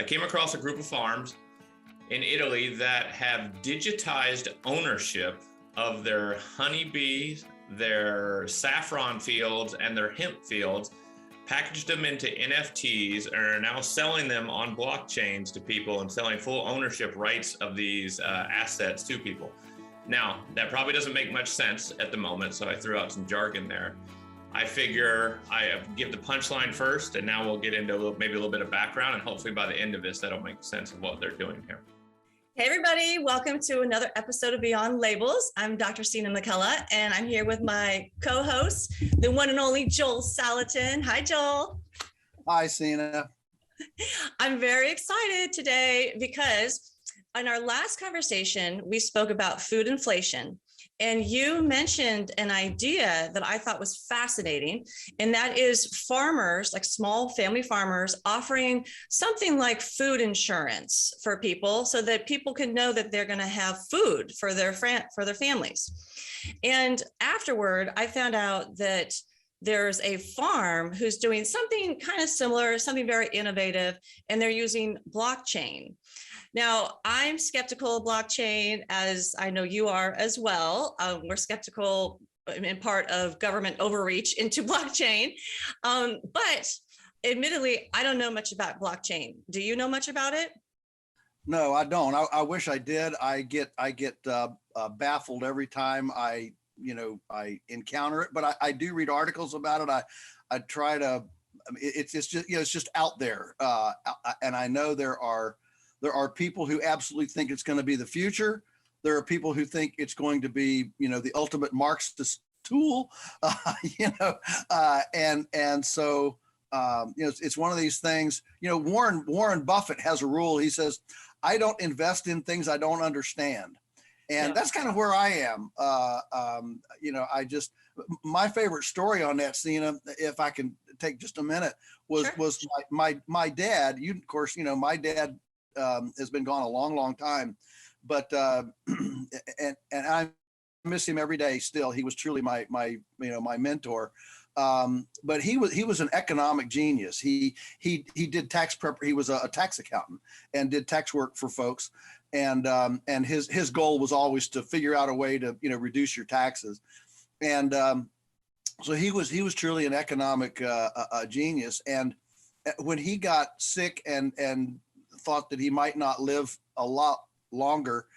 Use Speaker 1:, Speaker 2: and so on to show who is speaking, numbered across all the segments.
Speaker 1: came across a group of farms in Italy that have digitized ownership of their honeybees, their saffron fields, and their hemp fields, packaged them into NFTs, and are now selling them on blockchains to people and selling full ownership rights of these assets to people. Now, that probably doesn't make much sense at the moment, so I threw out some jargon there. I figure I give the punchline first, and now we'll get into maybe a little bit of background, and hopefully by the end of this, that'll make sense of what they're doing here.
Speaker 2: Hey everybody, welcome to another episode of Beyond Labels. I'm Dr. Sina McCullough, and I'm here with my co-host, the one and only Joel Salatin. Hi, Joel.
Speaker 3: Hi, Sina.
Speaker 2: I'm very excited today because in our last conversation, we spoke about food inflation. And you mentioned an idea that I thought was fascinating, and that is farmers, like small family farmers, offering something like food insurance for people so that people can know that they're going to have food for their families. And afterward, I found out that there's a farm who's doing something kind of similar, something very innovative, and they're using blockchain. Now, I'm skeptical of blockchain, as I know you are as well. We're skeptical in part of government overreach into blockchain. But admittedly, I don't know much about blockchain. Do you know much about it?
Speaker 3: No, I don't. I wish I did. I get baffled every time I encounter it, but I do read articles about it. I try to. It's just it's just out there, and I know there are people who absolutely think it's going to be the future. There are people who think it's going to be, the ultimate Marxist tool, and so, it's one of these things. Warren Buffett has a rule. He says, "I don't invest in things I don't understand," and that's kind of where I am. My favorite story on that, Sina, if I can take just a minute, was my dad. My dad has been gone a long time, but and I miss him every day still. He was truly my mentor. But he was an economic genius. He did tax prep. He was a tax accountant and did tax work for folks. And his goal was always to figure out a way to reduce your taxes. And so he was truly an economic genius. And when he got sick and thought that he might not live a lot longer,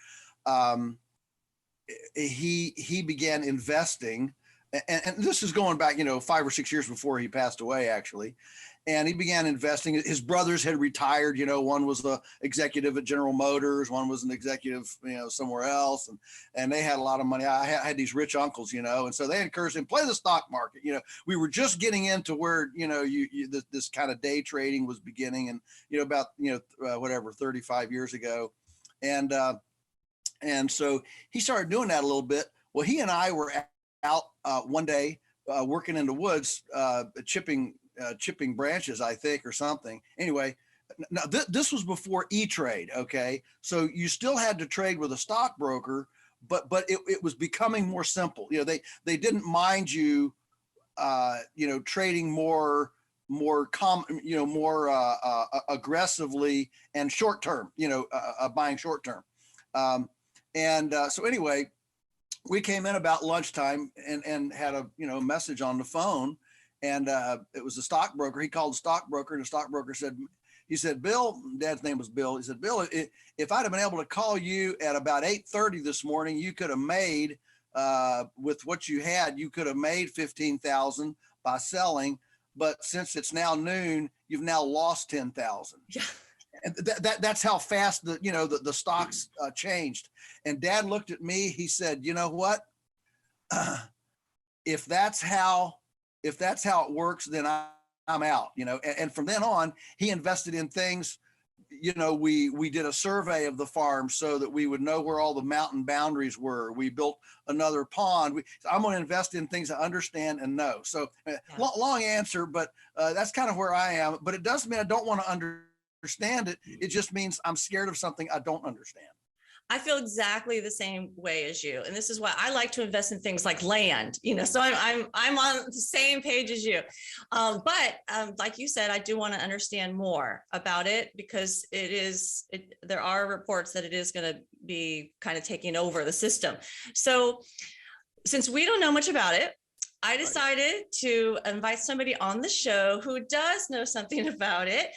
Speaker 3: he began investing, and this is going back 5 or 6 years before he passed away, actually. And he began investing. His brothers had retired. One was the executive at General Motors, one was an executive somewhere else, and they had a lot of money. I had these rich uncles, and so they encouraged him, play the stock market. We were just getting into where this kind of day trading was beginning, and about 35 years ago, and so he started doing that a little bit. Well, he and I were out one day working in the woods, chipping branches, I think, or something. Anyway, now this was before E-Trade. Okay, so you still had to trade with a stockbroker, but it was becoming more simple. They didn't mind you, trading more aggressively and short term. Buying short term. So anyway, we came in about lunchtime and had a message on the phone. And it was a stockbroker. He called the stockbroker, and the stockbroker said, "Bill," Dad's name was Bill. He said, "Bill, if I'd have been able to call you at about 8:30 this morning, you could have made, with what you had, you could have made 15,000 by selling. But since it's now noon, you've now lost 10,000." Yeah. And that's how fast the stocks changed. And Dad looked at me. He said, "You know what? If that's how it works, then I'm out." And from then on, he invested in things. We did a survey of the farm so that we would know where all the mountain boundaries were. We built another pond. I'm going to invest in things I understand and know. So long answer, but that's kind of where I am. But it doesn't mean I don't want to understand it. It just means I'm scared of something I don't understand.
Speaker 2: I feel exactly the same way as you. And this is why I like to invest in things like land, so I'm on the same page as you. But like you said, I do want to understand more about it because there are reports that it is going to be kind of taking over the system. So since we don't know much about it, I decided to invite somebody on the show who does know something about it.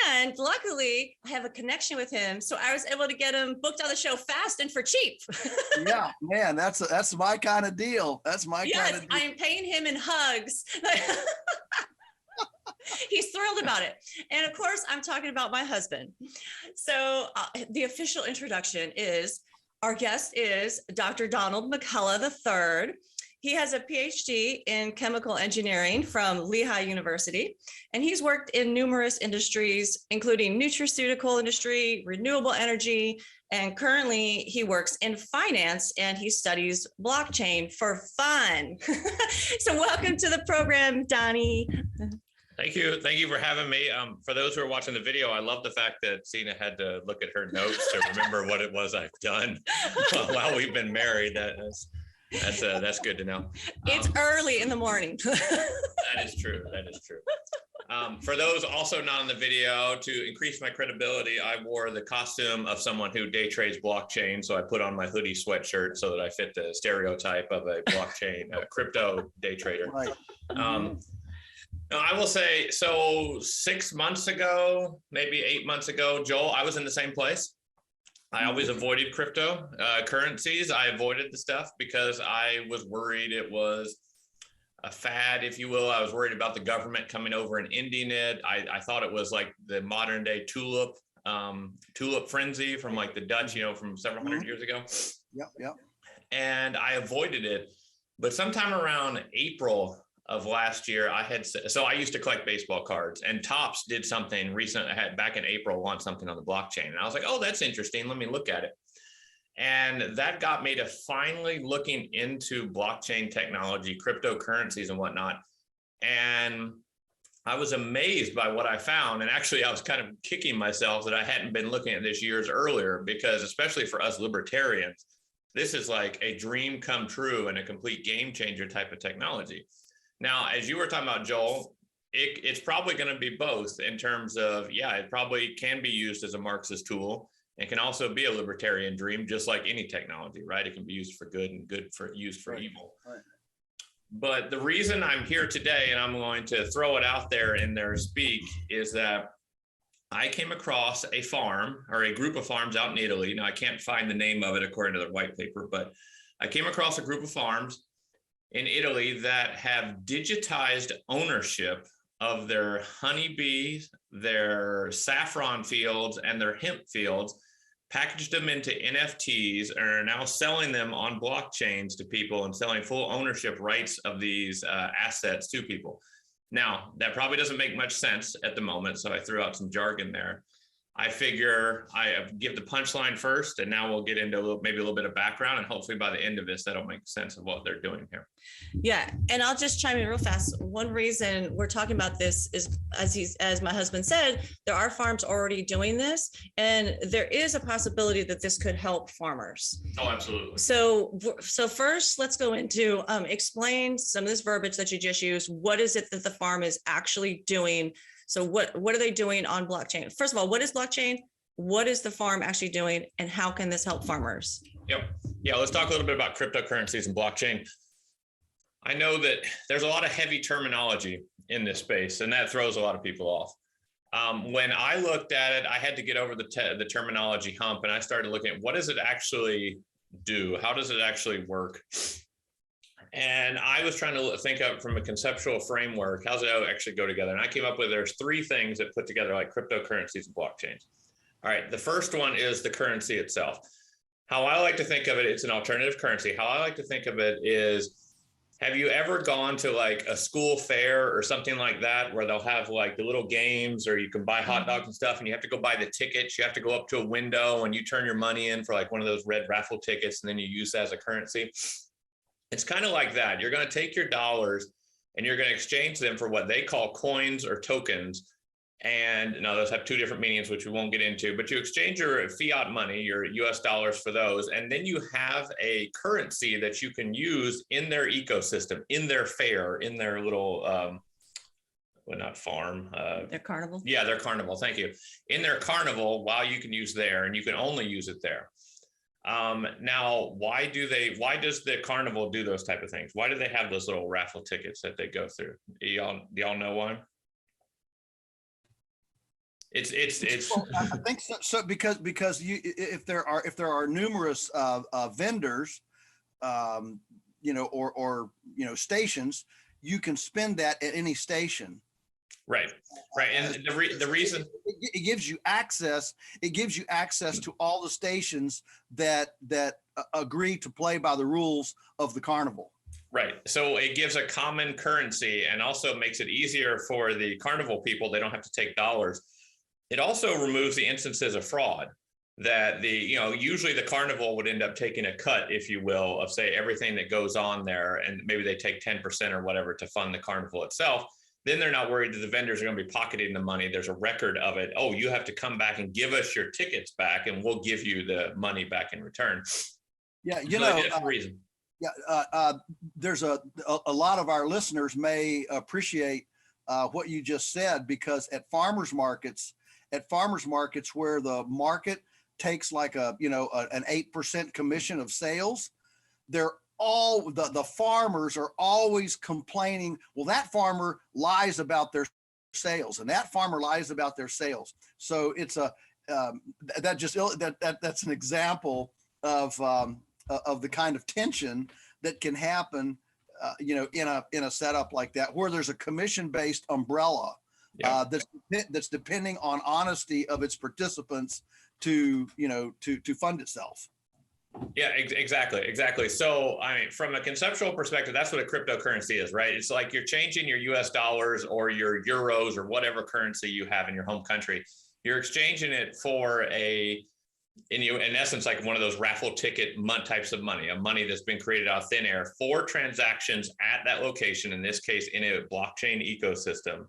Speaker 2: And luckily, I have a connection with him. So I was able to get him booked on the show fast and for cheap.
Speaker 3: Yeah, man, that's my kind of deal. That's my kind of deal.
Speaker 2: I'm paying him in hugs. He's thrilled about it. And of course, I'm talking about my husband. So the official introduction is, our guest is Dr. Donald McCullough III. He has a PhD in chemical engineering from Lehigh University, and he's worked in numerous industries, including nutraceutical industry, renewable energy, and currently he works in finance and he studies blockchain for fun. So welcome to the program, Donnie.
Speaker 1: Thank you. Thank you for having me. For those who are watching the video, I love the fact that Sina had to look at her notes to remember what it was I've done while we've been married. That's good to know.
Speaker 2: It's early in the morning.
Speaker 1: That is true. That is true. For those also not in the video, to increase my credibility, I wore the costume of someone who day trades blockchain. So I put on my hoodie sweatshirt so that I fit the stereotype of a blockchain, crypto day trader.
Speaker 3: Right.
Speaker 1: I will say, so 6 months ago, maybe 8 months ago, Joel, I was in the same place. I always avoided crypto currencies. I avoided the stuff because I was worried it was a fad, if you will. I was worried about the government coming over and ending it. I thought it was like the modern day tulip frenzy from like the Dutch, from several hundred years ago.
Speaker 3: Yep.
Speaker 1: And I avoided it. But sometime around April of last year, I used to collect baseball cards, and Topps did something recent. I had back in April launched something on the blockchain, and I was like, oh, that's interesting. Let me look at it. And that got me to finally looking into blockchain technology, cryptocurrencies and whatnot. And I was amazed by what I found. And actually, I was kind of kicking myself that I hadn't been looking at this years earlier, because especially for us libertarians, this is like a dream come true and a complete game changer type of technology. Now, as you were talking about, Joel, it's probably going to be both in terms of, it probably can be used as a Marxist tool and can also be a libertarian dream, just like any technology, right? It can be used for good and used for evil. Right. But the reason I'm here today, and I'm going to throw it out there in their speak, is that I came across a farm or a group of farms out in Italy. Now, I can't find the name of it according to the white paper, but I came across a group of farms in Italy that have digitized ownership of their honeybees, their saffron fields, and their hemp fields, packaged them into NFTs, and are now selling them on blockchains to people and selling full ownership rights of these assets to people. Now, that probably doesn't make much sense at the moment, so I threw out some jargon there. I figure I give the punchline first, and now we'll get into maybe a little bit of background, and hopefully by the end of this, that'll make sense of what they're doing here.
Speaker 2: Yeah, and I'll just chime in real fast. One reason we're talking about this is, as my husband said, there are farms already doing this, and there is a possibility that this could help farmers.
Speaker 1: Oh, absolutely.
Speaker 2: So first, let's go into explain some of this verbiage that you just used. What is it that the farm is actually doing? So what are they doing on blockchain? First of all, what is blockchain? What is the farm actually doing? And how can this help farmers?
Speaker 1: Yep. Yeah, let's talk a little bit about cryptocurrencies and blockchain. I know that there's a lot of heavy terminology in this space, and that throws a lot of people off. When I looked at it, I had to get over the terminology hump, and I started looking at what does it actually do? How does it actually work? And I was trying to think of from a conceptual framework, how's it actually go together? And I came up with there's three things that put together like cryptocurrencies and blockchains. All right, the first one is the currency itself. How I like to think of it, it's an alternative currency. How I like to think of it is, have you ever gone to like a school fair or something like that where they'll have like the little games, or you can buy hot dogs and stuff, and you have to go buy the tickets. You have to go up to a window and you turn your money in for like one of those red raffle tickets, and then you use that as a currency. It's kind of like that. You're going to take your dollars and you're going to exchange them for what they call coins or tokens. And now those have two different meanings, which we won't get into, but you exchange your fiat money, your US dollars, for those. And then you have a currency that you can use in their ecosystem, in their fair, in their little, well, not farm.
Speaker 2: Their carnival.
Speaker 1: Yeah, their carnival. Thank you. In their carnival, while you can use there, and you can only use it there. Now, why does the carnival do those type of things? Why do they have those little raffle tickets that they go through? Do y'all know why? It's
Speaker 3: Well, I think so because you, if there are numerous vendors, you know, or you know, stations, you can spend that at any station.
Speaker 1: Right. And the reason
Speaker 3: it gives you access, to all the stations that agree to play by the rules of the carnival.
Speaker 1: Right. So it gives a common currency and also makes it easier for the carnival people. They don't have to take dollars. It also removes the instances of fraud that usually the carnival would end up taking a cut, if you will, of say everything that goes on there, and maybe they take 10% or whatever to fund the carnival itself. Then they're not worried that the vendors are going to be pocketing the money. There's a record of it. Oh, you have to come back and give us your tickets back, and we'll give you the money back in return.
Speaker 3: Yeah,
Speaker 1: reason.
Speaker 3: Yeah, there's a lot of our listeners may appreciate what you just said, because at farmers markets where the market takes like an 8% commission of sales, the farmers are always complaining, well, that farmer lies about their sales and that farmer lies about their sales. So it's that's an example of the kind of tension that can happen, in a setup like that, where there's a commission-based umbrella. Yeah. That's depending on honesty of its participants to fund itself.
Speaker 1: Yeah, exactly. So, I mean, from a conceptual perspective, that's what a cryptocurrency is, right? It's like you're changing your US dollars or your euros or whatever currency you have in your home country. You're exchanging it for in essence, like one of those raffle ticket types of money, a money that's been created out of thin air for transactions at that location, in this case, in a blockchain ecosystem,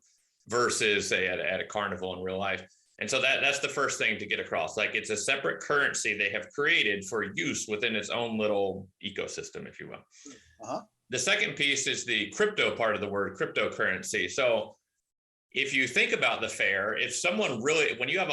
Speaker 1: versus say at a carnival in real life. And so that's the first thing to get across. Like, it's a separate currency they have created for use within its own little ecosystem, if you will. Uh-huh. The second piece is the crypto part of the word, cryptocurrency. So if you think about the fair, if someone really, when you have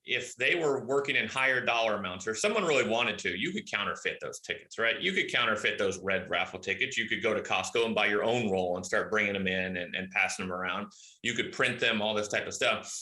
Speaker 1: if they were working in higher dollar amounts, or someone really wanted to, you could counterfeit those tickets, right? You could counterfeit those red raffle tickets. You could go to Costco and buy your own roll and start bringing them in and passing them around. You could print them, all this type of stuff.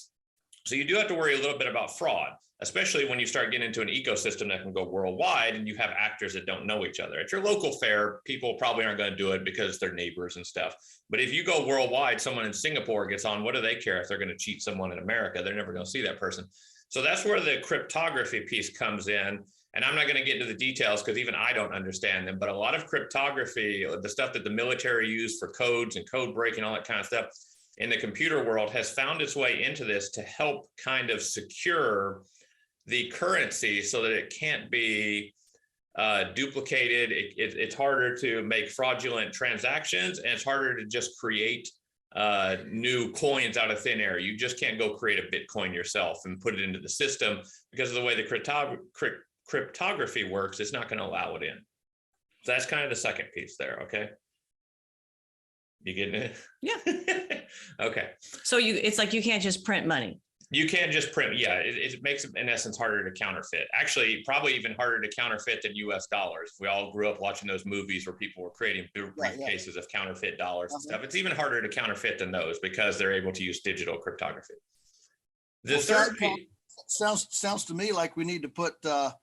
Speaker 1: So you do have to worry a little bit about fraud, especially when you start getting into an ecosystem that can go worldwide and you have actors that don't know each other. At your local fair, people probably aren't going to do it because they're neighbors and stuff. But if you go worldwide, someone in Singapore gets on, what do they care if they're going to cheat someone in America? They're never going to see that person. So that's where the cryptography piece comes in. And I'm not going to get into the details because even I don't understand them, but a lot of cryptography, the stuff that the military use for codes and code breaking, all that kind of stuff, in the computer world has found its way into this to help kind of secure the currency so that it can't be duplicated. It's harder to make fraudulent transactions, and it's harder to just create new coins out of thin air. You just can't go create a Bitcoin yourself and put it into the system, because of the way the cryptography works. It's not going to allow it in. So that's kind of the second piece there. Okay. You getting it?
Speaker 2: Yeah.
Speaker 1: Okay.
Speaker 2: So it's like you can't just print money.
Speaker 1: You can't just print. Yeah, it makes it, in essence, harder to counterfeit. Actually, probably even harder to counterfeit than US dollars. We all grew up watching those movies where people were creating briefcases of counterfeit dollars and stuff. It's even harder to counterfeit than those because they're able to use digital cryptography. The third piece
Speaker 3: sounds to me like we need to put the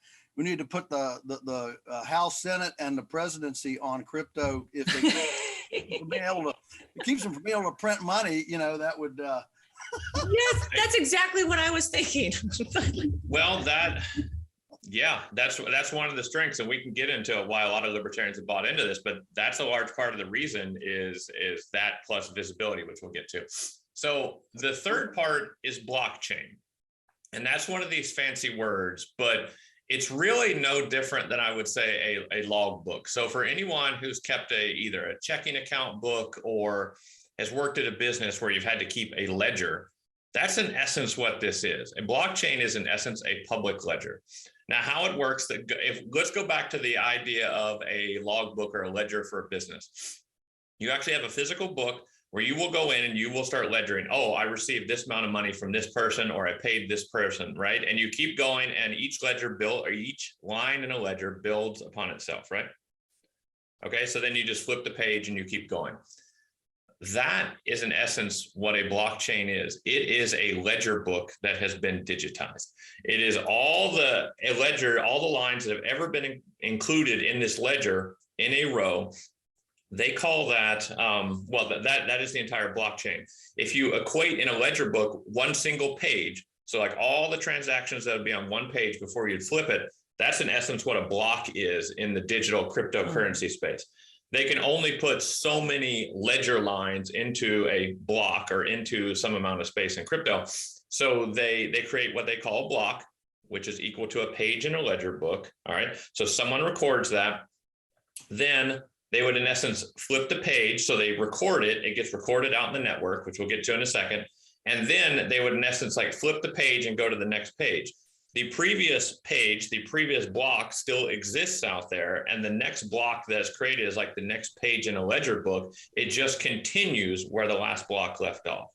Speaker 3: House, Senate, and the presidency on crypto if they can. It keeps them from being able to print money. That would.
Speaker 2: Yes, that's exactly what I was thinking.
Speaker 1: Well, that's one of the strengths, and we can get into why a lot of libertarians have bought into this. But that's a large part of the reason is that plus visibility, which we'll get to. So the third part is blockchain, and that's one of these fancy words, but it's really no different than I would say a log book. So for anyone who's kept either a checking account book or has worked at a business where you've had to keep a ledger, That's in essence what this is. A blockchain is in essence a public ledger. Now, how it works, let's go back to the idea of a logbook or a ledger for a business. You actually have a physical book where you will go in and you will start ledgering. Oh, I received this amount of money from this person, or I paid this person, right? And you keep going, and each each line in a ledger builds upon itself, right? Okay, so then you just flip the page and you keep going. That is in essence what a blockchain is. It is a ledger book that has been digitized. It is all the lines that have ever been included in this ledger in a row. They call that, that is the entire blockchain. If you equate in a ledger book one single page, so like all the transactions that would be on one page before you'd flip it, that's in essence what a block is in the digital cryptocurrency space. They can only put so many ledger lines into a block or into some amount of space in crypto. So they create what they call a block, which is equal to a page in a ledger book. All right. So someone records that. Then they would in essence flip the page. So they record it. It gets recorded out in the network, which we'll get to in a second. And then they would in essence like flip the page and go to the next page. The previous page, the previous block still exists out there, and the next block that's created is like the next page in a ledger book. It just continues where the last block left off.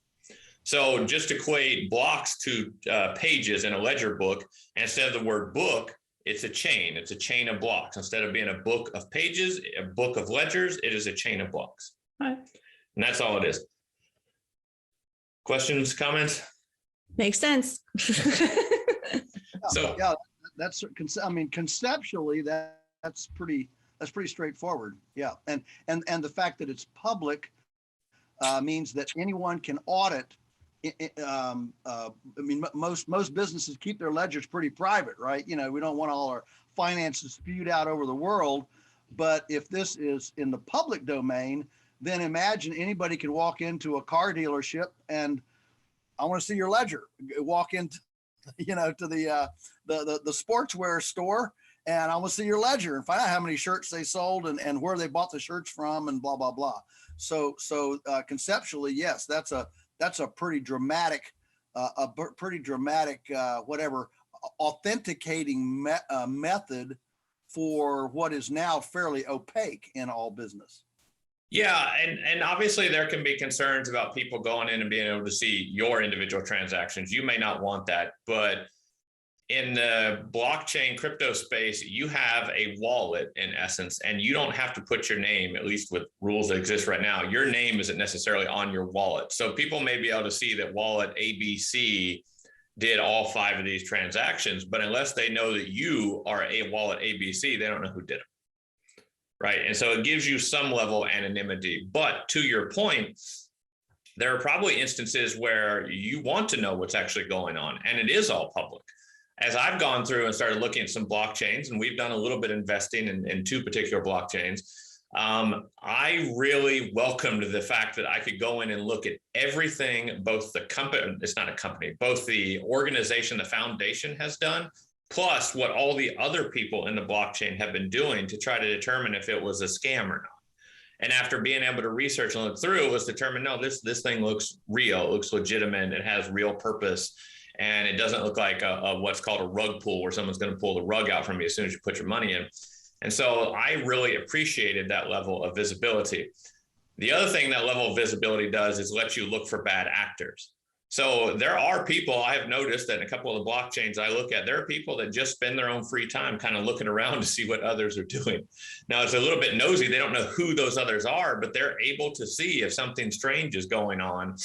Speaker 1: So just equate blocks to pages in a ledger book, and instead of the word book, it's a chain. It's a chain of blocks. Instead of being a book of pages, a book of ledgers, it is a chain of blocks. And that's all it is. Questions, comments?
Speaker 2: Makes sense.
Speaker 1: So
Speaker 3: yeah, that's, I mean, conceptually that's pretty straightforward. Yeah, and the fact that it's public means that anyone can audit. I mean, most businesses keep their ledgers pretty private, right? You know, we don't want all our finances spewed out over the world. But if this is in the public domain, then imagine anybody could walk into a car dealership and I want to see your ledger. Walk into, you know, to the sportswear store, and I want to see your ledger and find out how many shirts they sold and where they bought the shirts from and blah blah blah. So conceptually, yes, that's a pretty dramatic, whatever, authenticating method for what is now fairly opaque in all business.
Speaker 1: Yeah, and obviously there can be concerns about people going in and being able to see your individual transactions. You may not want that, but in the blockchain crypto space, you have a wallet in essence, and you don't have to put your name, at least with rules that exist right now. Your name isn't necessarily on your wallet. So people may be able to see that wallet ABC did all 5 of these transactions, but unless they know that you are a wallet ABC, they don't know who did it. Right. And so it gives you some level of anonymity. But to your point, there are probably instances where you want to know what's actually going on, and it is all public. As I've gone through and started looking at some blockchains, and we've done a little bit of investing in 2 particular blockchains, I really welcomed the fact that I could go in and look at everything, both the company, it's not a company, both the organization, the foundation has done, plus what all the other people in the blockchain have been doing to try to determine if it was a scam or not. And after being able to research and look through, it was determined, no, this thing looks real, it looks legitimate, it has real purpose, and it doesn't look like what's called a rug pull, where someone's going to pull the rug out from you as soon as you put your money in. And so I really appreciated that level of visibility. The other thing that level of visibility does is let you look for bad actors. So there are people, I have noticed that in a couple of the blockchains I look at, there are people that just spend their own free time kind of looking around to see what others are doing. Now, it's a little bit nosy. They don't know who those others are, but they're able to see if something strange is going on.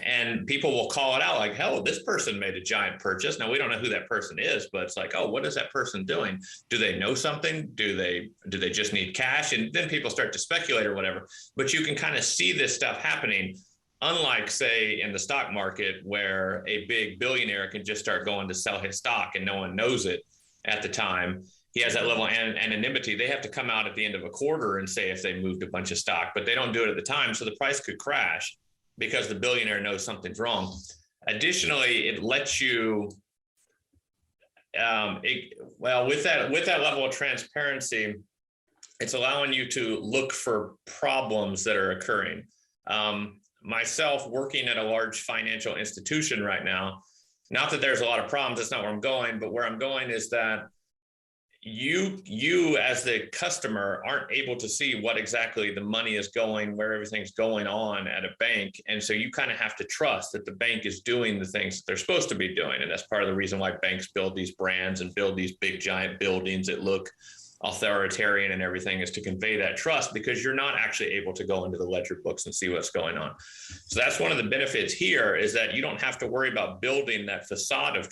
Speaker 1: And people will call it out like, hell, this person made a giant purchase. Now, we don't know who that person is, but it's like, oh, what is that person doing? Do they know something? Do they just need cash? And then people start to speculate or whatever. But you can kind of see this stuff happening. Unlike, say, in the stock market, where a big billionaire can just start going to sell his stock and no one knows it at the time. He has that level of anonymity. They have to come out at the end of a quarter and say if they moved a bunch of stock, but they don't do it at the time. So the price could crash because the billionaire knows something's wrong. Additionally, it lets you, with that level of transparency, it's allowing you to look for problems that are occurring. myself working at a large financial institution right now, not that there's a lot of problems, that's not where I'm going, but where I'm going is that you as the customer aren't able to see what exactly the money is going, where everything's going on at a bank. And so you kind of have to trust that the bank is doing the things that they're supposed to be doing. And that's part of the reason why banks build these brands and build these big giant buildings that look authoritarian and everything, is to convey that trust, because you're not actually able to go into the ledger books and see what's going on. So that's one of the benefits here, is that you don't have to worry about building that facade of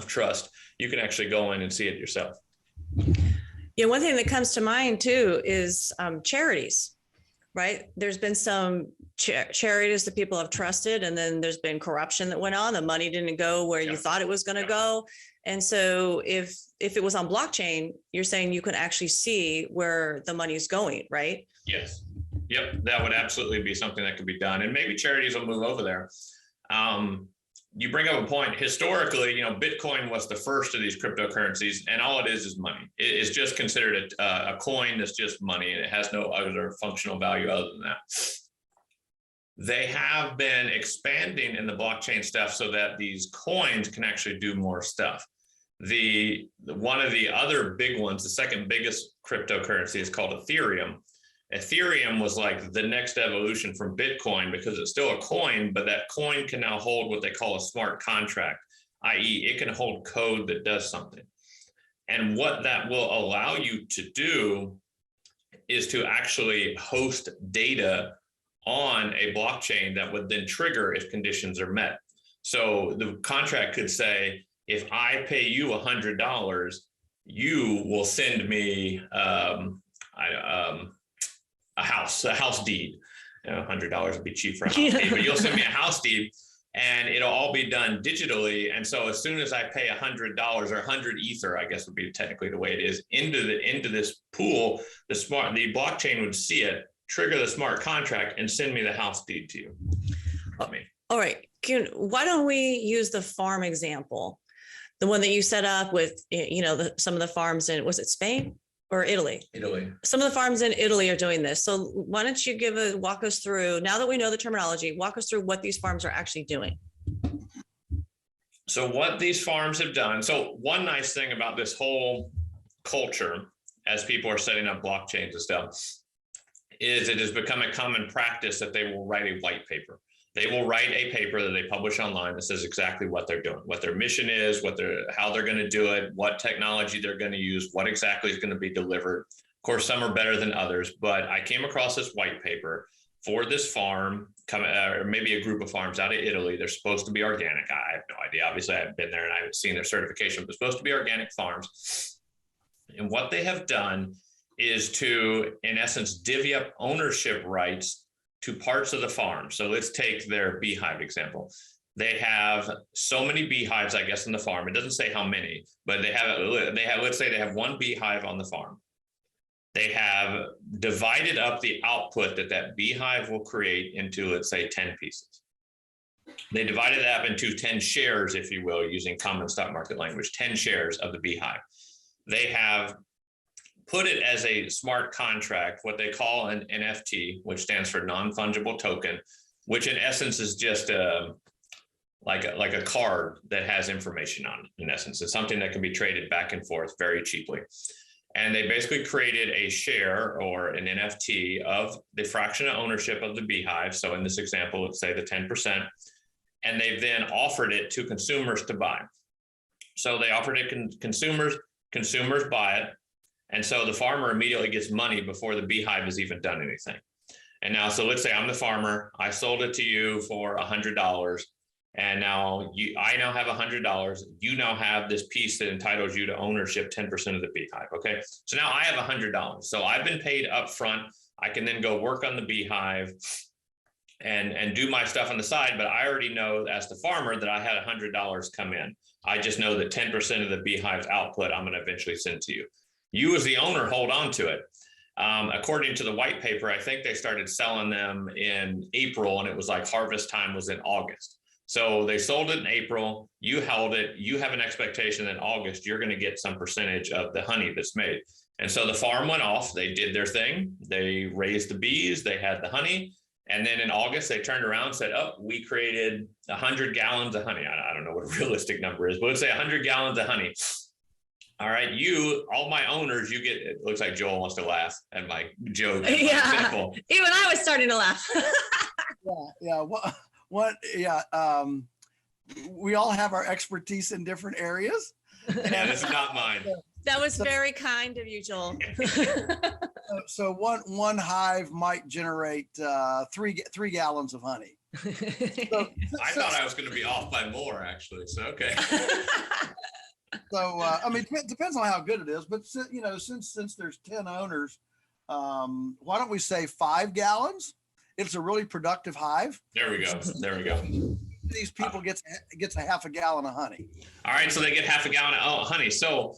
Speaker 1: trust. You can actually go in and see it yourself.
Speaker 2: Yeah, one thing that comes to mind too is charities, right? There's been some charities that people have trusted, and then there's been corruption that went on. The money didn't go where you thought it was going to go. And so if it was on blockchain, you're saying you can actually see where the money is going, right?
Speaker 1: Yes. Yep. That would absolutely be something that could be done. And maybe charities will move over there. You bring up a point. Historically, Bitcoin was the first of these cryptocurrencies, and all it is money. It is just considered a coin that's just money, and it has no other functional value other than that. They have been expanding in the blockchain stuff so that these coins can actually do more stuff. One of the other big ones, the second biggest cryptocurrency, is called Ethereum. Ethereum was like the next evolution from Bitcoin, because it's still a coin, but that coin can now hold what they call a smart contract, i.e. it can hold code that does something. And what that will allow you to do is to actually host data on a blockchain that would then trigger if conditions are met. So the contract could say, if I pay you $100, you will send me a house deed. $100 would be cheap for a house deed, but you'll send me a house deed, and it'll all be done digitally. And so as soon as I pay $100 or 100 ether, I guess would be technically the way it is, into this pool, the blockchain would see it, trigger the smart contract, and send me the house deed to you.
Speaker 2: All right. Why don't we use the farm example, the one that you set up with, some of the farms in, was it Spain or Italy?
Speaker 1: Italy.
Speaker 2: Some of the farms in Italy are doing this. So why don't you walk us through, now that we know the terminology, walk us through what these farms are actually doing.
Speaker 1: So what these farms have done. So one nice thing about this whole culture, as people are setting up blockchains and stuff, is it has become a common practice that they will write a white paper. They will write a paper that they publish online that says exactly what they're doing, what their mission is, how they're going to do it, what technology they're going to use, what exactly is going to be delivered. Of course, some are better than others, but I came across this white paper for this farm, or maybe a group of farms out of Italy. They're supposed to be organic. I have no idea. Obviously, I haven't been there and I haven't seen their certification, but they're supposed to be organic farms. And what they have done is to, in essence, divvy up ownership rights to parts of the farm. So let's take their beehive example. They have so many beehives, I guess, in the farm. It doesn't say how many, but let's say they have one beehive on the farm. They have divided up the output that beehive will create into, let's say, 10 pieces. They divided that up into 10 shares, if you will, using common stock market language, 10 shares of the beehive. They have put it as a smart contract, what they call an NFT, which stands for non-fungible token, which in essence is just like a card that has information on it. In essence, it's something that can be traded back and forth very cheaply. And they basically created a share or an NFT of the fraction of ownership of the beehive. So in this example, let's say the 10%, and they've then offered it to consumers to buy. So they offered it to consumers buy it. And so the farmer immediately gets money before the beehive has even done anything. And now, so let's say I'm the farmer, I sold it to you for $100. And now I now have $100. You now have this piece that entitles you to ownership 10% of the beehive. Okay. So now I have $100. So I've been paid up front. I can then go work on the beehive and do my stuff on the side. But I already know as the farmer that I had $100 come in. I just know that 10% of the beehive's output I'm going to eventually send to you. You as the owner hold on to it. According to the white paper, I think they started selling them in April, and it was like harvest time was in August. So they sold it in April, you held it, you have an expectation that in August, you're going to get some percentage of the honey that's made. And so the farm went off, they did their thing, they raised the bees, they had the honey, And then in August, they turned around and said, oh, we created 100 gallons of honey. I don't know what a realistic number is, but let's say 100 gallons of honey. All right, all my owners, you get, it looks like Joel wants to laugh at my joke.
Speaker 2: Yeah, even I was starting to laugh.
Speaker 3: We all have our expertise in different areas.
Speaker 1: Yeah, this is not mine.
Speaker 2: That was very kind of you, Joel.
Speaker 3: So one hive might generate 3 gallons of honey.
Speaker 1: I thought I was going to be off by more, actually. So okay.
Speaker 3: So I mean, it depends on how good it is, but since there's 10 owners, why don't we say 5 gallons? It's a really productive hive.
Speaker 1: There we go.
Speaker 3: These people gets a half a gallon of honey.
Speaker 1: All right, so they get half a gallon of honey. So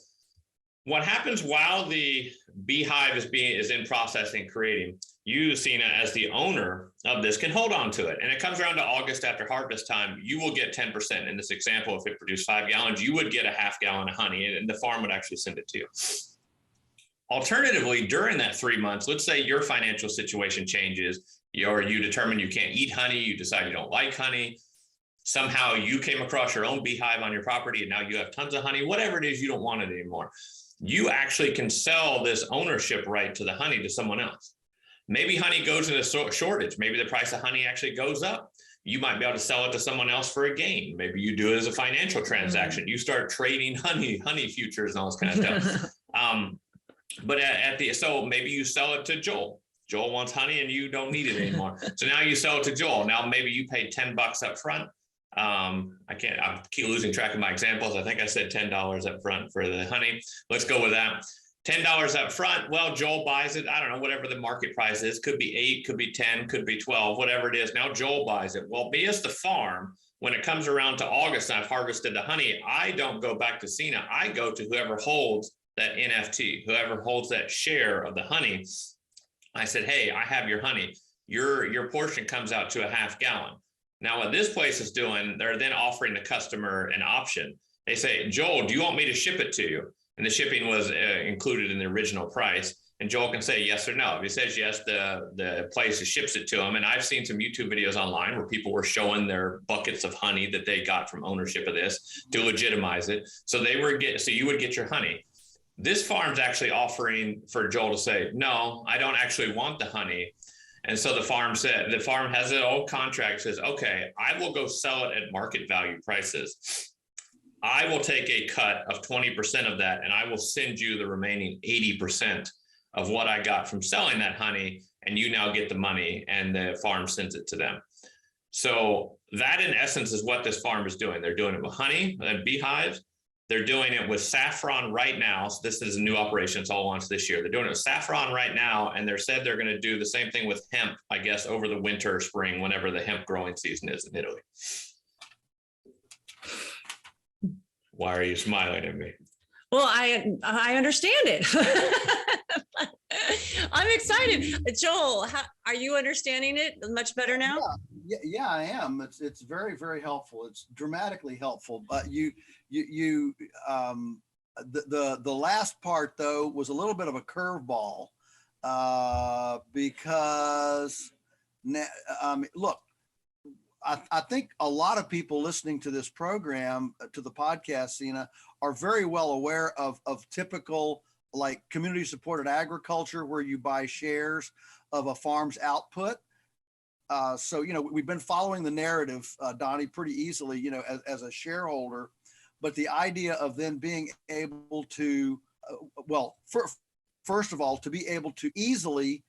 Speaker 1: what happens while the beehive is in processing, creating, you, Sina, as the owner of this, can hold on to it. And it comes around to August after harvest time, you will get 10%. In this example, if it produced 5 gallons, you would get a half gallon of honey, and the farm would actually send it to you. Alternatively, during that 3 months, let's say your financial situation changes, or you determine you can't eat honey, you decide you don't like honey, somehow you came across your own beehive on your property, and now you have tons of honey, whatever it is, you don't want it anymore. You actually can sell this ownership right to the honey to someone else. Maybe honey goes into shortage. Maybe the price of honey actually goes up. You might be able to sell it to someone else for a gain. Maybe you do it as a financial transaction. You start trading honey futures and all this kind of stuff. So maybe you sell it to Joel. Joel wants honey and you don't need it anymore. So now you sell it to Joel. Now maybe you pay $10 up front. I keep losing track of my examples. I think I said $10 up front for the honey. Let's go with that. $10 up front. Well, Joel buys it. I don't know, whatever the market price is. Could be 8, could be 10, could be 12, whatever it is. Now Joel buys it. Well, me as the farm, when it comes around to August and I've harvested the honey, I don't go back to Sina. I go to whoever holds that NFT, whoever holds that share of the honey. I said, hey, I have your honey. Your portion comes out to a half gallon. Now, what this place is doing, they're then offering the customer an option. They say, Joel, do you want me to ship it to you? And the shipping was included in the original price. And Joel can say yes or no. If he says yes, the place ships it to him. And I've seen some YouTube videos online where people were showing their buckets of honey that they got from ownership of this to legitimize it. So you would get your honey. This farm's actually offering for Joel to say, no, I don't actually want the honey. And so the farm has an old contract, says, okay, I will go sell it at market value prices. I will take a cut of 20% of that, and I will send you the remaining 80% of what I got from selling that honey, and you now get the money, and the farm sends it to them. So that, in essence, is what this farm is doing. They're doing it with honey and beehives. They're doing it with saffron right now. So this is a new operation. It's all launched this year. They're doing it with saffron right now, and they're said they're going to do the same thing with hemp, I guess, over the winter or spring, whenever the hemp growing season is in Italy. Why are you smiling at me?
Speaker 2: Well, I understand it. I'm excited. Joel, are you understanding it much better now?
Speaker 3: Yeah, I am. It's very, very helpful. It's dramatically helpful. But the last part though was a little bit of a curveball because look, I think a lot of people listening to this program, to the podcast, Sina, are very well aware of typical like community supported agriculture where you buy shares of a farm's output. So, we've been following the narrative, Donnie, pretty easily, as a shareholder, but the idea of then being able to, first of all, to be able to easily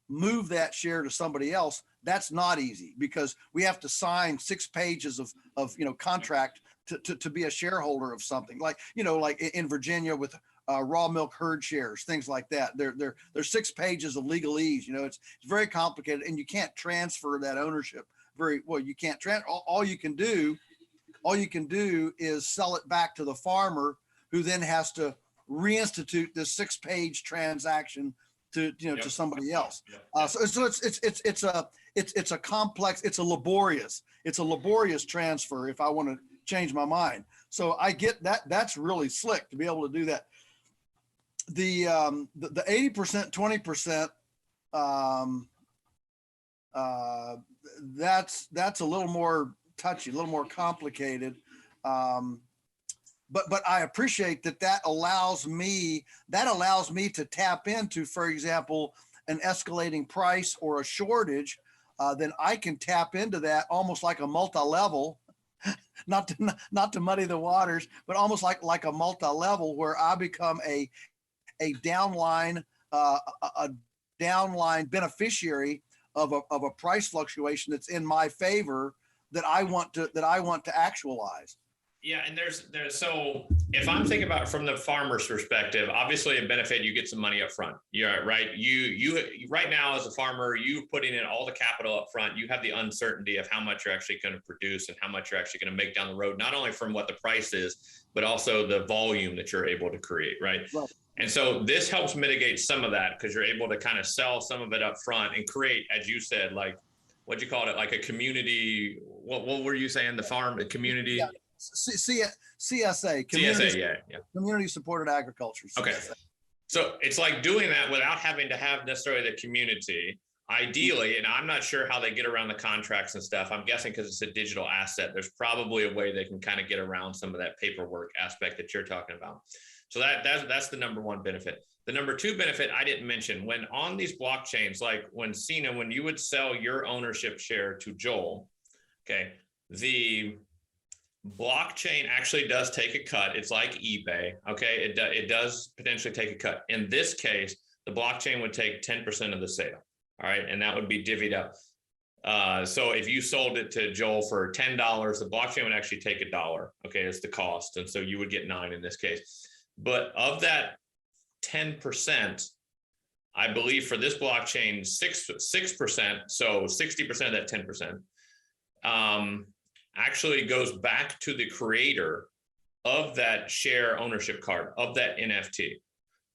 Speaker 3: move that share to somebody else, that's not easy because we have to sign 6 pages of contract to be a shareholder of something like in Virginia with raw milk herd shares, things like that. There's 6 pages of legalese. It's very complicated, and you can't transfer that ownership very well. You can't all you can do is sell it back to the farmer, who then has to reinstitute this 6-page transaction to somebody else. So it's a complex, it's a laborious transfer if I want to change my mind. So I get that. That's really slick to be able to do that. The 80%, 20%, that's a little more touchy, a little more complicated. But I appreciate that allows me to tap into, for example, an escalating price or a shortage. Then I can tap into that almost like a multi-level, not to muddy the waters, but almost like a multi-level where I become a downline beneficiary of a price fluctuation that's in my favor that I want to actualize.
Speaker 1: Yeah, and there's so if I'm thinking about it from the farmer's perspective, obviously a benefit, you get some money up front. Yeah, right. You right now as a farmer, you putting in all the capital up front, you have the uncertainty of how much you're actually going to produce and how much you're actually going to make down the road, not only from what the price is, but also the volume that you're able to create, right? And so this helps mitigate some of that because you're able to kind of sell some of it up front and create, as you said, like what'd you call it, like a community. What were you saying? The farm, community.
Speaker 3: Yeah. CSA, community supported agriculture. CSA.
Speaker 1: Okay. So it's like doing that without having to have necessarily the community. Ideally, and I'm not sure how they get around the contracts and stuff. I'm guessing because it's a digital asset, there's probably a way they can kind of get around some of that paperwork aspect that you're talking about. So that's the number one benefit. The number two benefit I didn't mention, when on these blockchains, like when Sina, when you would sell your ownership share to Joel, okay, the blockchain actually does take a cut. It's like eBay. Okay. It does potentially take a cut. In this case, the blockchain would take 10% of the sale. All right. And that would be divvied up. So if you sold it to Joel for $10, the blockchain would actually take $1. Okay. It's the cost. And so you would get 9 in this case. But of that 10%, I believe for this blockchain, 6%, so 60% of that 10%, actually goes back to the creator of that share ownership card, of that NFT.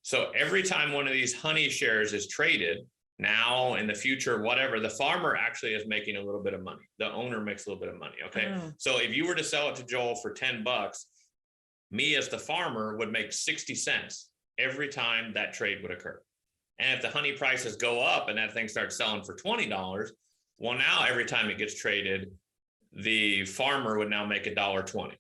Speaker 1: So every time one of these honey shares is traded, now in the future, whatever, the farmer actually is making a little bit of money. The owner makes a little bit of money. Okay. So if you were to sell it to Joel for $10, me as the farmer would make 60 cents every time that trade would occur. And if the honey prices go up and that thing starts selling for $20, well, now every time it gets traded, the farmer would now make $1.20.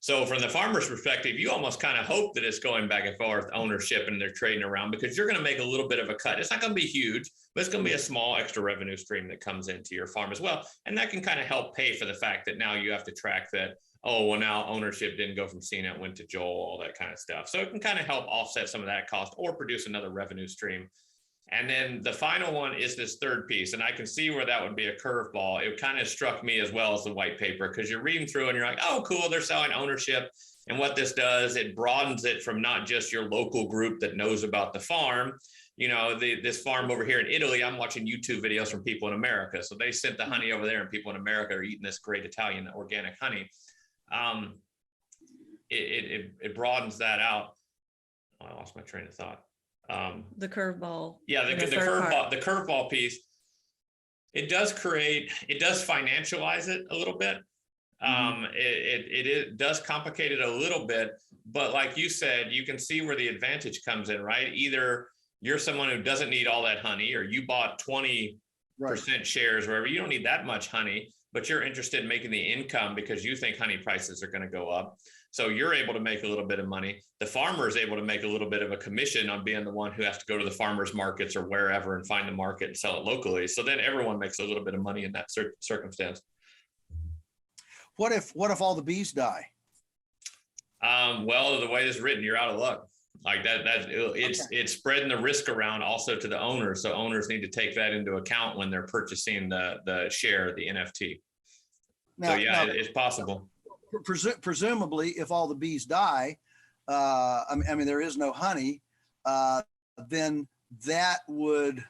Speaker 1: So from the farmer's perspective, you almost kind of hope that it's going back and forth ownership and they're trading around because you're going to make a little bit of a cut. It's not going to be huge, but it's going to be a small extra revenue stream that comes into your farm as well. And that can kind of help pay for the fact that now you have to track that, oh, well, now ownership didn't go from Sina, it went to Joel, all that kind of stuff. So it can kind of help offset some of that cost or produce another revenue stream. And then the final one is this third piece. And I can see where that would be a curveball. It kind of struck me as well as the white paper, because you're reading through and you're like, oh, cool, they're selling ownership. And what this does, it broadens it from not just your local group that knows about the farm. You know, this farm over here in Italy, I'm watching YouTube videos from people in America. So they sent the honey over there and people in America are eating this great Italian organic honey. It broadens that out. Oh, I lost my train of thought.
Speaker 2: The curveball.
Speaker 1: Yeah, the curveball piece. It does financialize it a little bit. It does complicate it a little bit, but like you said, you can see where the advantage comes in, right? Either you're someone who doesn't need all that honey, or you bought 20% shares, wherever you don't need that much honey, but you're interested in making the income because you think honey prices are going to go up. So you're able to make a little bit of money. The farmer is able to make a little bit of a commission on being the one who has to go to the farmers markets or wherever and find the market and sell it locally. So then everyone makes a little bit of money in that circumstance.
Speaker 3: What if all the bees die?
Speaker 1: Well, the way it's written, you're out of luck. Like it's spreading the risk around also to the owners. So owners need to take that into account when they're purchasing the share, the NFT. Now, it's possible.
Speaker 3: Presumably, if all the bees die, I mean, there is no honey, then that would,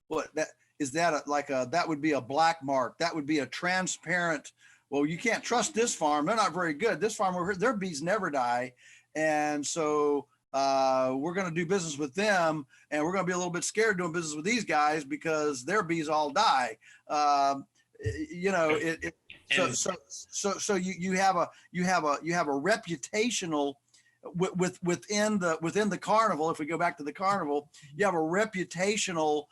Speaker 3: that would be a black mark. That would be a transparent, well, you can't trust this farm. They're not very good. This farm over here, their bees never die. And so we're going to do business with them, and we're going to be a little bit scared doing business with these guys because their bees all die. You know, so you have a reputational within the carnival. If we go back to the carnival, you have a reputational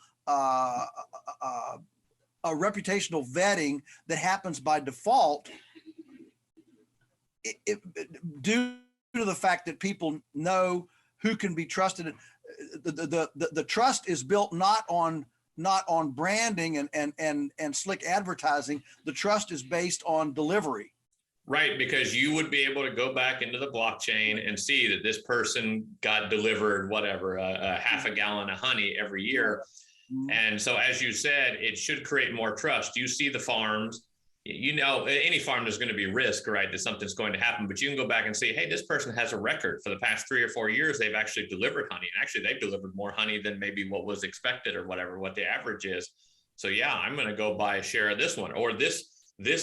Speaker 3: a reputational vetting that happens by default, due to the fact that people know who can be trusted. The trust is built not on branding and slick advertising. The trust is based on delivery.
Speaker 1: Right, because you would be able to go back into the blockchain and see that this person got delivered whatever, a half a gallon of honey every year. And so, as you said, it should create more trust. You see the farms, you know, any farm, there's going to be risk, right, that something's going to happen, but you can go back and see, hey, this person has a record for the past 3 or 4 years. They've actually delivered honey, and actually they've delivered more honey than maybe what was expected or whatever, what the average is. So yeah, I'm going to go buy a share of this one, or this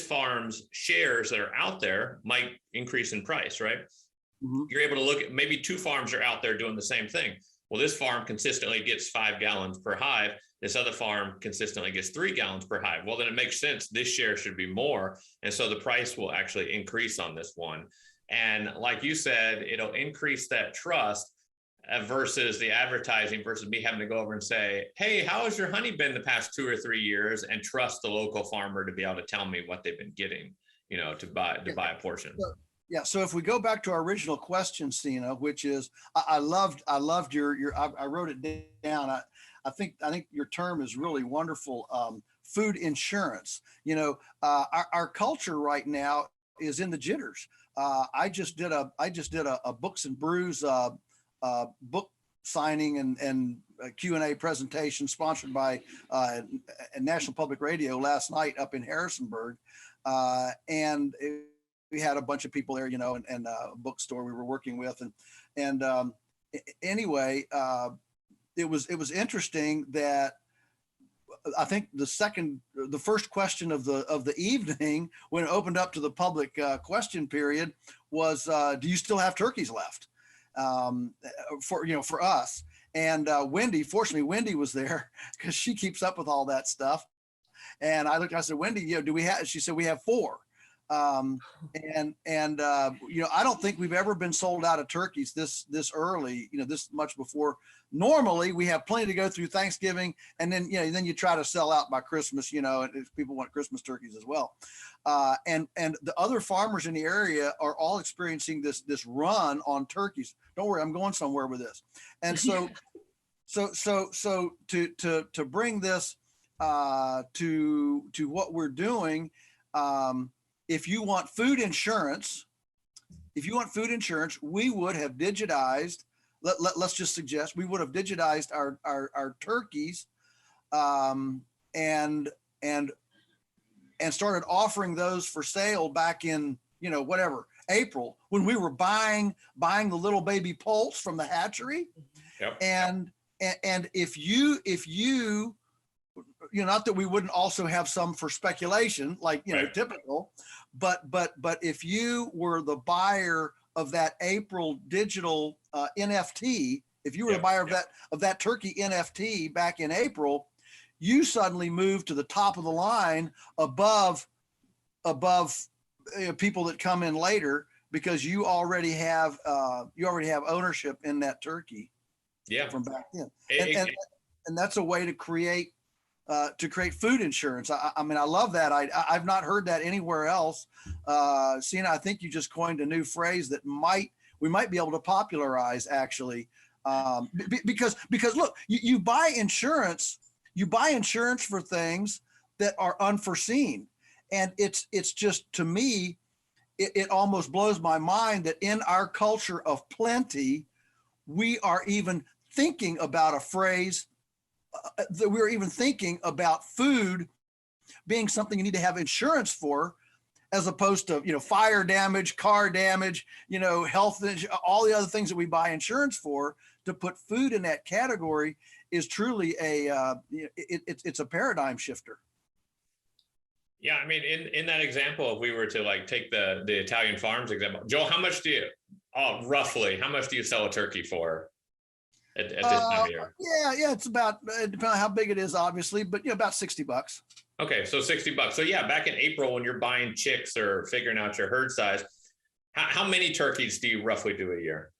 Speaker 1: farm's shares that are out there might increase in price, right? You're able to look at maybe 2 farms are out there doing the same thing. Well, this farm consistently gets 5 gallons per hive. This other farm consistently gets 3 gallons per hive. Well, then it makes sense. This share should be more. And so the price will actually increase on this one. And like you said, it'll increase that trust versus the advertising, versus me having to go over and say, hey, how has your honey been the past 2 or 3 years, and trust the local farmer to be able to tell me what they've been getting, you know, to buy a portion.
Speaker 3: Yeah. So if we go back to our original question, Sina, which is, I loved your, I wrote it down. I think your term is really wonderful. Food insurance. You know, our culture right now is in the jitters. I just did a Books and Brews book signing and Q&A presentation sponsored by National Public Radio last night up in Harrisonburg, and we had a bunch of people there, you know, and a bookstore we were working with, and anyway, it was interesting that I think the first question of the evening, when it opened up to the public question period, was, do you still have turkeys left? For us. And fortunately Wendy was there because she keeps up with all that stuff. And I said, Wendy, you know, do we have? She said, we have 4. You know, I don't think we've ever been sold out of turkeys this early, you know, this much before. Normally we have plenty to go through Thanksgiving, and then, you know, then you try to sell out by Christmas, you know, and if people want Christmas turkeys as well. And the other farmers in the area are all experiencing this run on turkeys. Don't worry, I'm going somewhere with this. And so to bring this to what we're doing, if you want food insurance, we would have digitized. Let's just suggest we would have digitized our turkeys, and started offering those for sale back in, you know, whatever, April, when we were buying the little baby poults from the hatchery.
Speaker 1: Yep.
Speaker 3: And if you know, not that we wouldn't also have some for speculation, like, you know, right, typical, but if you were the buyer of that April digital NFT, if you were the buyer of that turkey NFT back in April, you suddenly moved to the top of the line above people that come in later, because you already have ownership in that turkey.
Speaker 1: Yeah.
Speaker 3: From back then, and that's a way to create food insurance. I mean, I love that. I've not heard that anywhere else. Sina, I think you just coined a new phrase that we might be able to popularize, actually, because look, you buy insurance for things that are unforeseen, and it's just, to me, it almost blows my mind that in our culture of plenty, we are even thinking about a phrase. That we're even thinking about food being something you need to have insurance for, as opposed to, you know, fire damage, car damage, you know, health, all the other things that we buy insurance for. To put food in that category is truly it's a paradigm shifter.
Speaker 1: Yeah, I mean, in that example, if we were to like take the Italian farms example, Joel, roughly how much do you sell a turkey for at this time of year?
Speaker 3: Yeah, it's about, depending on how big it is, obviously, but, you know, about $60.
Speaker 1: Okay, so $60. So yeah, back in April, when you're buying chicks or figuring out your herd size, how many turkeys do you roughly do a year?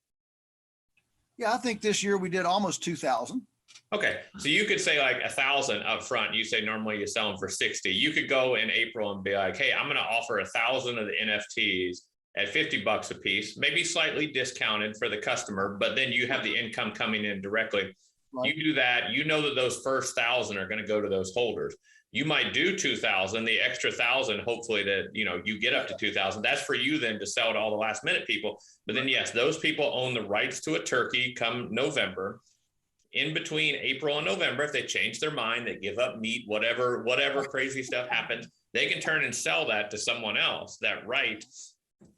Speaker 3: Yeah, I think this year we did almost 2,000.
Speaker 1: Okay, so you could say like 1,000 up front. You say normally you sell them for 60. You could go in April and be like, hey, I'm going to offer 1,000 of the NFTs at $50 a piece, maybe slightly discounted for the customer, but then you have the income coming in directly. Right. You do that, you know that those first 1,000 are going to go to those holders. You might do 2,000, the extra 1,000, hopefully that, you know, you get up to 2,000. That's for you then to sell to all the last minute people. But then, yes, those people own the rights to a turkey come November. In between April and November, if they change their mind, they give up meat, whatever crazy stuff happens, they can turn and sell that to someone else. That right,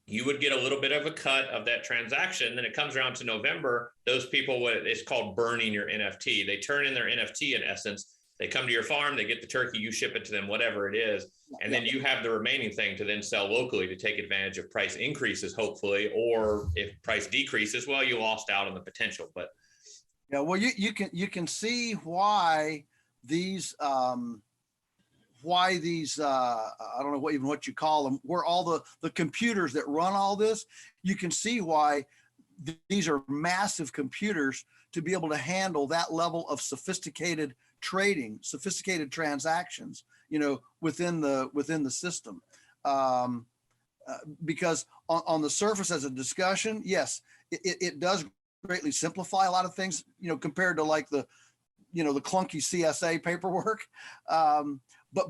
Speaker 1: you would get a little bit of a cut of that transaction. Then it comes around to November, those people, it's called burning your NFT. They turn in their NFT in essence. They come to your farm, they get the turkey, you ship it to them, whatever it is. And then you have the remaining thing to then sell locally to take advantage of price increases, hopefully, or if price decreases, well, you lost out on the potential. But
Speaker 3: yeah, well, you can see why these I don't know what you call them, where all the computers that run all this, you can see why these are massive computers to be able to handle that level of sophisticated trading, sophisticated transactions, you know, within the system. Because on the surface as a discussion, yes, it does greatly simplify a lot of things, you know, compared to like the clunky CSA paperwork. But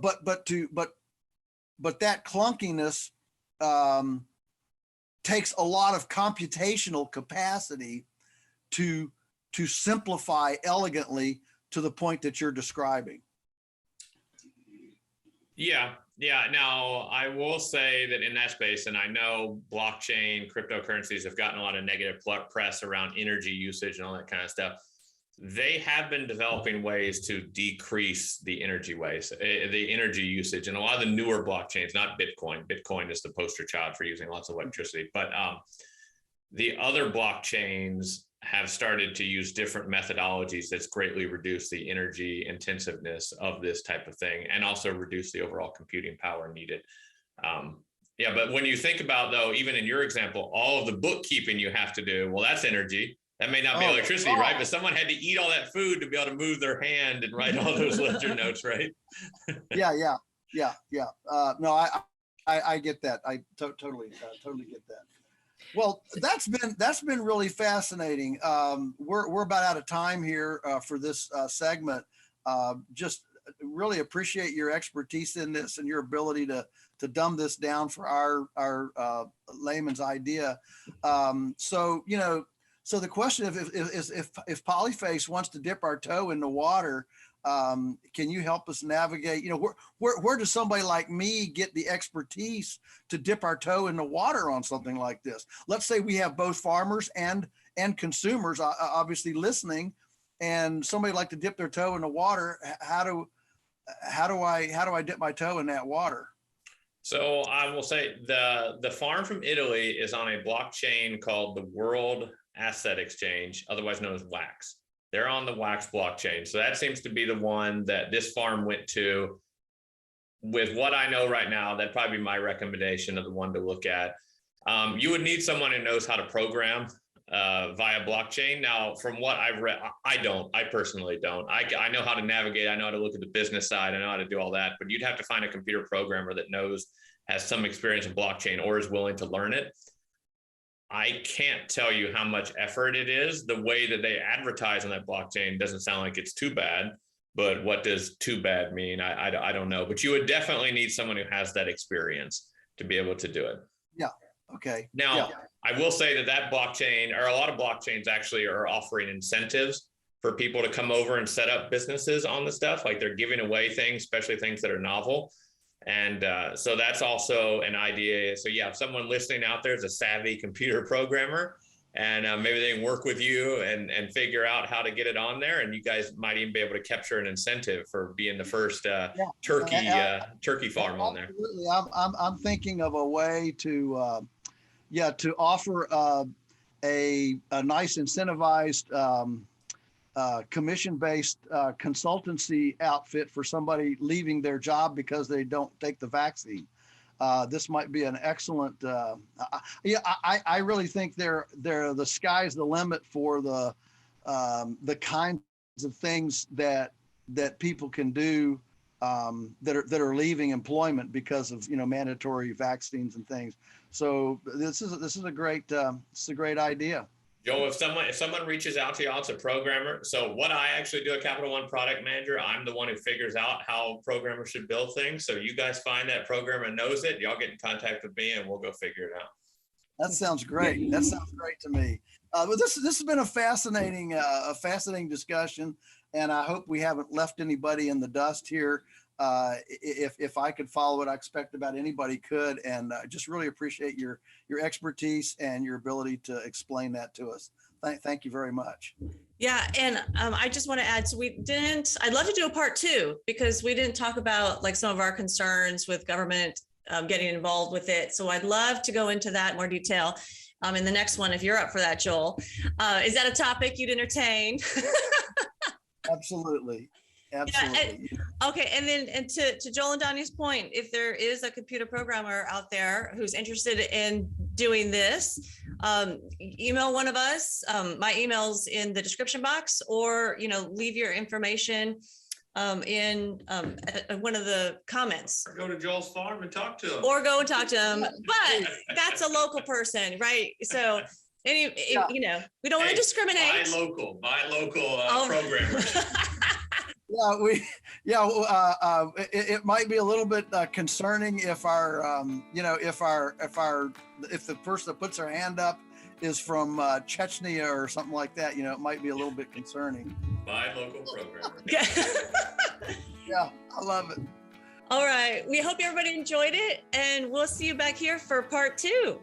Speaker 3: that clunkiness takes a lot of computational capacity to simplify elegantly to the point that you're describing.
Speaker 1: Yeah. Now, I will say that in that space, and I know blockchain, cryptocurrencies have gotten a lot of negative press around energy usage and all that kind of stuff. They have been developing ways to decrease the energy usage. And a lot of the newer blockchains, not Bitcoin. Bitcoin is the poster child for using lots of electricity, but the other blockchains have started to use different methodologies that's greatly reduced the energy intensiveness of this type of thing and also reduce the overall computing power needed. Yeah, but when you think about, though, even in your example, all of the bookkeeping you have to do, well, that's energy. That may not be electricity, right? But someone had to eat all that food to be able to move their hand and write all those ledger notes, right?
Speaker 3: Yeah. No, I get that. I totally get that. Well, that's been really fascinating. We're about out of time here for this segment. Just really appreciate your expertise in this and your ability to dumb this down for our layman's idea. So the question if Polyface wants to dip our toe in the water, can you help us navigate? You know, where does somebody like me get the expertise to dip our toe in the water on something like this? Let's say we have both farmers and consumers obviously listening, and somebody like to dip their toe in the water. How do I dip my toe in that water?
Speaker 1: So I will say the farm from Italy is on a blockchain called the World Asset Exchange, otherwise known as WAX. They're on the WAX blockchain. So that seems to be the one that this farm went to. With what I know right now, that'd probably be my recommendation of the one to look at. You would need someone who knows how to program via blockchain. Now, from what I've read, I personally don't. I know how to navigate. I know how to look at the business side. I know how to do all that, but you'd have to find a computer programmer that has some experience in blockchain or is willing to learn it. I can't tell you how much effort it is. The way that they advertise on that blockchain doesn't sound like it's too bad, but what does too bad mean? I don't know, but you would definitely need someone who has that experience to be able to do it.
Speaker 3: Yeah. Okay.
Speaker 1: Now, I will say that blockchain, or a lot of blockchains actually are offering incentives for people to come over and set up businesses on the stuff. Like they're giving away things, especially things that are novel. And so that's also an idea. So yeah, if someone listening out there is a savvy computer programmer, and maybe they can work with you and figure out how to get it on there, and you guys might even be able to capture an incentive for being the first turkey farm on there.
Speaker 3: Absolutely, I'm thinking of a way to offer a nice incentivized commission-based consultancy outfit for somebody leaving their job because they don't take the vaccine. This might be an excellent. I really think the sky's the limit for the kinds of things that people can do that are leaving employment because of mandatory vaccines and things. So this is a great idea.
Speaker 1: Joel, if someone reaches out to y'all, it's a programmer. So what I actually do at Capital One Product Manager, I'm the one who figures out how programmers should build things. So you guys find that programmer and knows it, y'all get in contact with me and we'll go figure it out.
Speaker 3: That sounds great. That sounds great to me. But this has been a fascinating discussion, and I hope we haven't left anybody in the dust here. If I could follow it, I expect about anybody could, and just really appreciate your expertise and your ability to explain that to us. Thank you very much.
Speaker 2: Yeah, and I just want to add, so I'd love to do a part 2 because we didn't talk about like some of our concerns with government getting involved with it. So I'd love to go into that in more detail in the next one, if you're up for that, Joel. Is that a topic you'd entertain?
Speaker 3: Absolutely. Absolutely.
Speaker 2: Yeah, okay, and then to Joel and Donnie's point, if there is a computer programmer out there who's interested in doing this, email one of us. My email's in the description box, or leave your information in one of the comments.
Speaker 1: Or go to Joel's farm and talk to him.
Speaker 2: But that's a local person, right? So we don't want to discriminate.
Speaker 1: Buy local programmers.
Speaker 3: It might be a little bit concerning if if the person that puts their hand up is from Chechnya or something like that. It might be a little bit concerning.
Speaker 1: Buy local programmers.
Speaker 3: Yeah, I love it.
Speaker 2: All right. We hope everybody enjoyed it, and we'll see you back here for part 2.